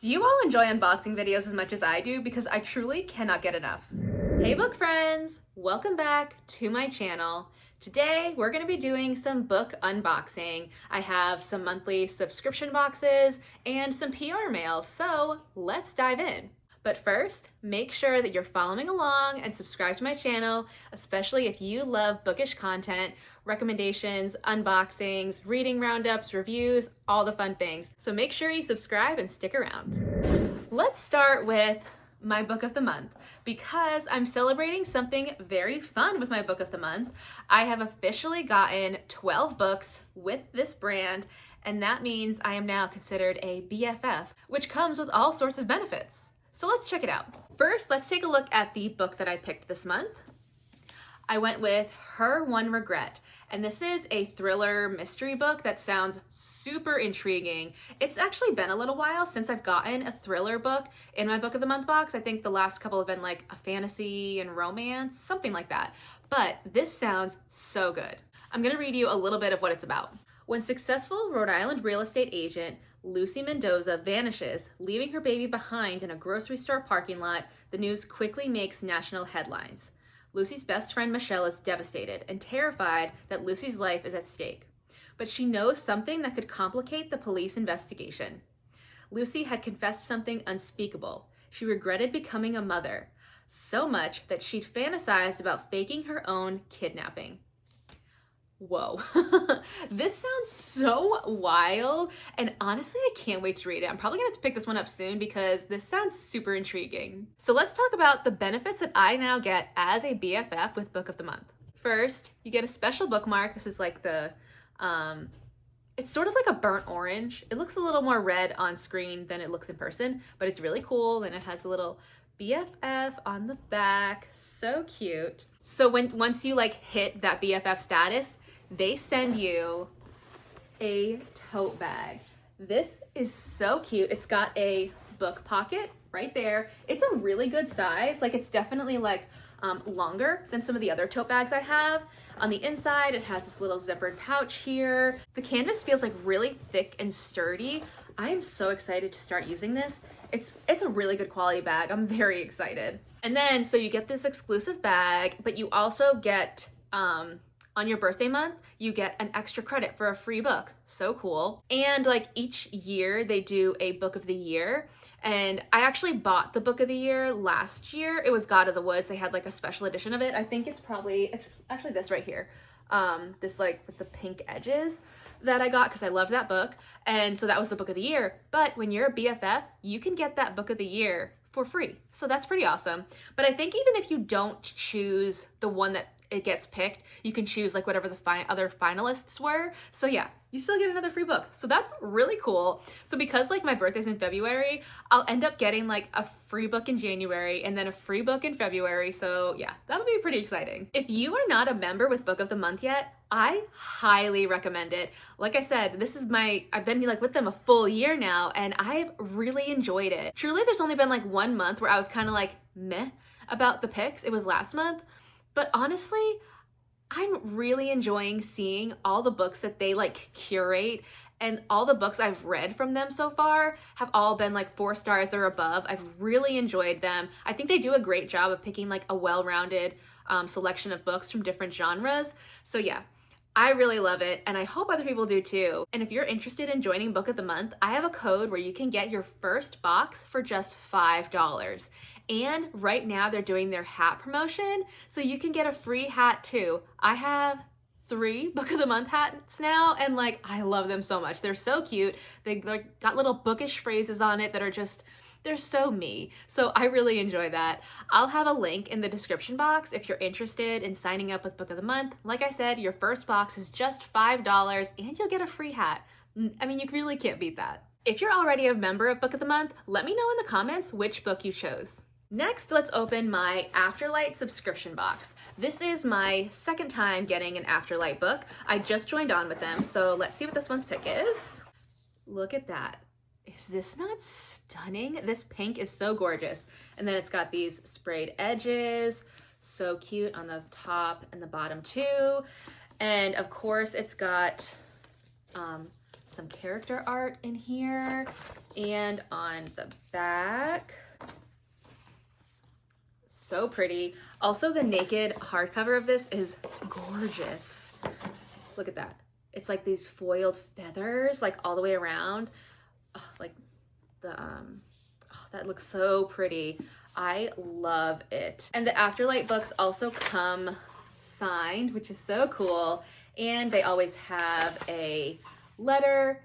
Do you all enjoy unboxing videos as much as I do? Because I truly cannot get enough. Hey book friends, welcome back to my channel. Today we're going to be doing some book unboxing. I have some monthly subscription boxes and some PR mail, so let's dive in. But first, make sure that you're following along and subscribe to my channel, especially if you love bookish content, recommendations, unboxings, reading roundups, reviews, all the fun things. So make sure you subscribe and stick around. Let's start with my book of the month because I'm celebrating something very fun with my book of the month. I have officially gotten 12 books with this brand, and that means I am now considered a BFF, which comes with all sorts of benefits. So let's check it out. First, let's take a look at the book that I picked this month. I went with Her One Regret, and this is a thriller mystery book that sounds super intriguing. It's actually been a little while since I've gotten a thriller book in my book of the month box. I think the last couple have been like a fantasy and romance, something like that. But this sounds so good. I'm gonna read you a little bit of what it's about. When successful Rhode Island real estate agent Lucy Mendoza vanishes, leaving her baby behind in a grocery store parking lot, the news quickly makes national headlines. Lucy's best friend Michelle is devastated and terrified that Lucy's life is at stake. But she knows something that could complicate the police investigation. Lucy had confessed something unspeakable. She regretted becoming a mother, so much that she'd fantasized about faking her own kidnapping. Whoa, this sounds so wild, and honestly, I can't wait to read it. I'm probably gonna have to pick this one up soon because this sounds super intriguing. So let's talk about the benefits that I now get as a BFF with Book of the Month. First, you get a special bookmark. This is like the, it's sort of like a burnt orange. It looks a little more red on screen than it looks in person, but it's really cool, and it has the little BFF on the back. So cute. So once you like hit that BFF status, they send you a tote bag. This is so cute. It's got a book pocket right there. It's a really good size. Like, it's definitely like longer than some of the other tote bags I have. On the inside, it has this little zippered pouch here. The canvas feels like really thick and sturdy. I am so excited to start using this. It's a really good quality bag. I'm very excited. And then, so you get this exclusive bag, but you also get, on your birthday month, you get an extra credit for a free book. So cool. And like each year they do a book of the year. And I actually bought the book of the year last year. It was God of the Woods. They had like a special edition of it. I think it's actually this right here. This like with the pink edges that I got because I loved that book. And so that was the book of the year. But when you're a BFF, you can get that book of the year for free. So that's pretty awesome. But I think even if you don't choose the one that it gets picked, you can choose like whatever the other finalists were. So yeah, you still get another free book. So that's really cool. So because like my birthday's in February, I'll end up getting like a free book in January and then a free book in February. So yeah, that'll be pretty exciting. If you are not a member with Book of the Month yet, I highly recommend it. Like I said, I've been like with them a full year now, and I've really enjoyed it. Truly, there's only been like 1 month where I was kind of like meh about the picks. It was last month. But honestly, I'm really enjoying seeing all the books that they like curate, and all the books I've read from them so far have all been like 4 stars or above. I've really enjoyed them. I think they do a great job of picking like a well-rounded selection of books from different genres. So yeah, I really love it, and I hope other people do too. And if you're interested in joining Book of the Month, I have a code where you can get your first box for just $5. And right now they're doing their hat promotion, so you can get a free hat too. I have 3 Book of the Month hats now, and like, I love them so much. They're so cute. They got little bookish phrases on it that are just, they're so me. So I really enjoy that. I'll have a link in the description box if you're interested in signing up with Book of the Month. Like I said, your first box is just $5 and you'll get a free hat. I mean, you really can't beat that. If you're already a member of Book of the Month, let me know in the comments which book you chose. Next, let's open my Afterlight subscription box. This is my second time getting an Afterlight book. I just joined on with them, so let's see what this one's pick is. Look at that. Is this not stunning? This pink is so gorgeous. And then it's got these sprayed edges, so cute on the top and the bottom too. And of course, it's got some some character art in here, and on the back, so pretty. Also, the naked hardcover of this is gorgeous. Look at that. It's like these foiled feathers, like all the way around. Oh, like the, that looks so pretty. I love it. And the Afterlight books also come signed, which is so cool. And they always have a letter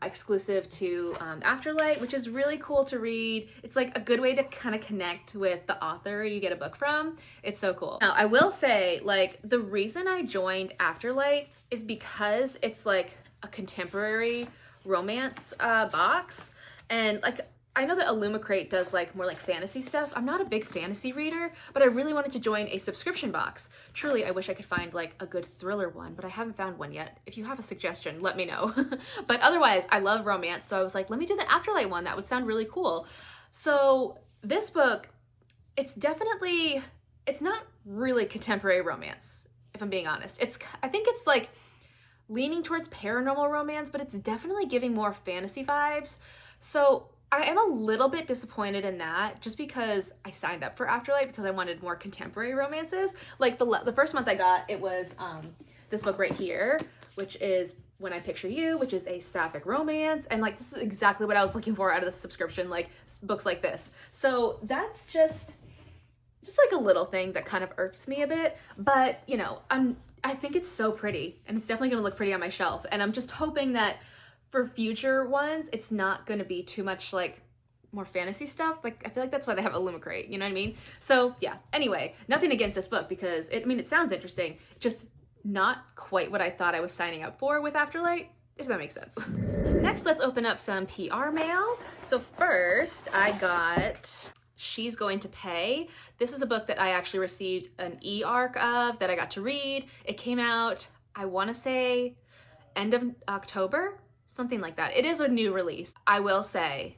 exclusive to Afterlight, which is really cool to read. It's like a good way to kind of connect with the author you get a book from. It's so cool. Now, I will say, like, the reason I joined Afterlight is because it's like a contemporary romance box. And like, I know that Illumicrate does like more like fantasy stuff. I'm not a big fantasy reader, but I really wanted to join a subscription box. Truly, I wish I could find like a good thriller one, but I haven't found one yet. If you have a suggestion, let me know. But otherwise, I love romance. So I was like, let me do the Afterlight one. That would sound really cool. So this book, it's not really contemporary romance, if I'm being honest. I think it's like leaning towards paranormal romance, but it's definitely giving more fantasy vibes. So I am a little bit disappointed in that, just because I signed up for Afterlight because I wanted more contemporary romances. Like the first month I got, it was this book right here, which is When I Picture You, which is a sapphic romance. And like, this is exactly what I was looking for out of the subscription, like books like this. So that's just like a little thing that kind of irks me a bit, but you know, I think it's so pretty, and it's definitely gonna look pretty on my shelf. And I'm just hoping that for future ones, it's not gonna be too much like more fantasy stuff. Like, I feel like that's why they have Illumicrate, you know what I mean? So yeah, anyway, nothing against this book because it sounds interesting, just not quite what I thought I was signing up for with Afterlight, if that makes sense. Next, let's open up some PR mail. So first, I got She's Going to Pay. This is a book that I actually received an e-arc of that I got to read. It came out, I wanna say, end of October, something like that. It is a new release. I will say,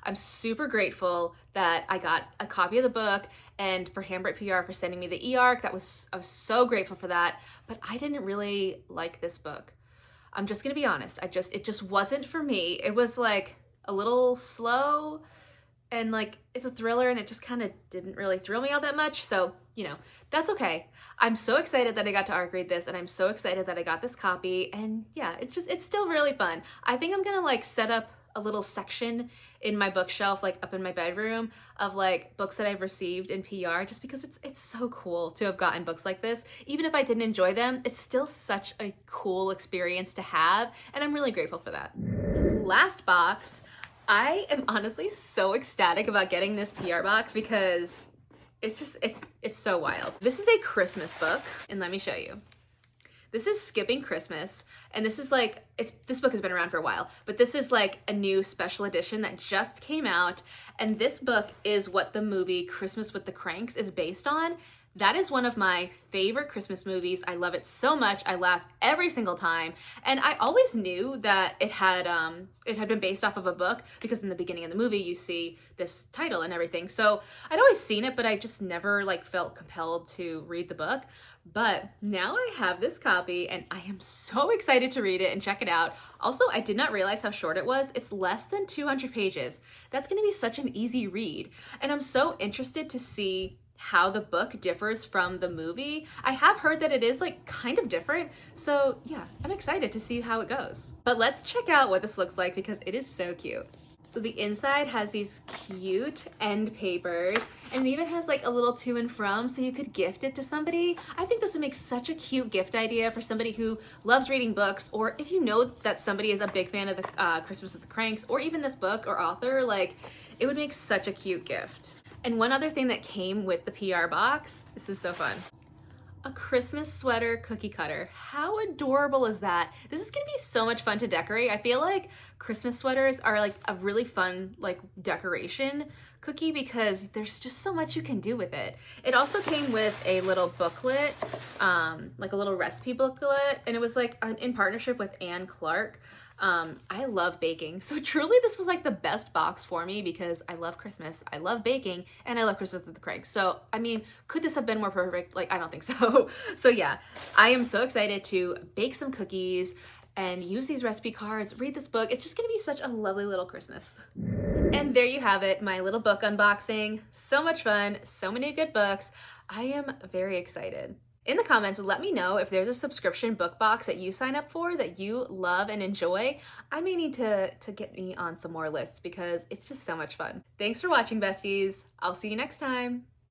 I'm super grateful that I got a copy of the book, and for Handbrake PR for sending me the e-arc. I was so grateful for that, but I didn't really like this book. I'm just gonna be honest, it just wasn't for me. It was like a little slow, and like, it's a thriller, and it just kind of didn't really thrill me all that much. So, you know, that's okay. I'm so excited that I got to arc read this, and I'm so excited that I got this copy. And yeah, it's still really fun. I think I'm gonna like set up a little section in my bookshelf, like up in my bedroom, of like books that I've received in PR, just because it's so cool to have gotten books like this. Even if I didn't enjoy them, it's still such a cool experience to have, and I'm really grateful for that. Last box. I am honestly so ecstatic about getting this PR box because it's so wild. This is a Christmas book, and let me show you. This is Skipping Christmas, and this is like, this book has been around for a while, but this is like a new special edition that just came out, and this book is what the movie Christmas with the Cranks is based on. That is one of my favorite Christmas movies. I love it so much. I laugh every single time. And I always knew that it had been based off of a book, because in the beginning of the movie you see this title and everything. So I'd always seen it, but I just never like felt compelled to read the book. But now I have this copy, and I am so excited to read it and check it out. Also, I did not realize how short it was. It's less than 200 pages. That's gonna be such an easy read. And I'm so interested to see how the book differs from the movie. I have heard that it is like kind of different. So yeah, I'm excited to see how it goes. But let's check out what this looks like, because it is so cute. So the inside has these cute end papers, and it even has like a little to and from, so you could gift it to somebody. I think this would make such a cute gift idea for somebody who loves reading books, or if you know that somebody is a big fan of the Christmas with the Cranks, or even this book or author, like, it would make such a cute gift. And one other thing that came with the PR box, this is so fun. A Christmas sweater cookie cutter. How adorable is that? This is gonna be so much fun to decorate. I feel like Christmas sweaters are like a really fun like decoration cookie, because there's just so much you can do with it. It also came with a little booklet, like a little recipe booklet, and it was like in partnership with Anne Clark. I love baking, so truly this was like the best box for me, because I love Christmas, I love baking, and I love Christmas with the Cranks. So I mean, could this have been more perfect? Like, I don't think so. So yeah, I am so excited to bake some cookies and use these recipe cards, read this book. It's just gonna be such a lovely little Christmas. And there you have it, my little book unboxing. So much fun, so many good books. I am very excited. In the comments, let me know if there's a subscription book box that you sign up for that you love and enjoy. I may need to get me on some more lists because it's just so much fun. Thanks for watching, besties. I'll see you next time.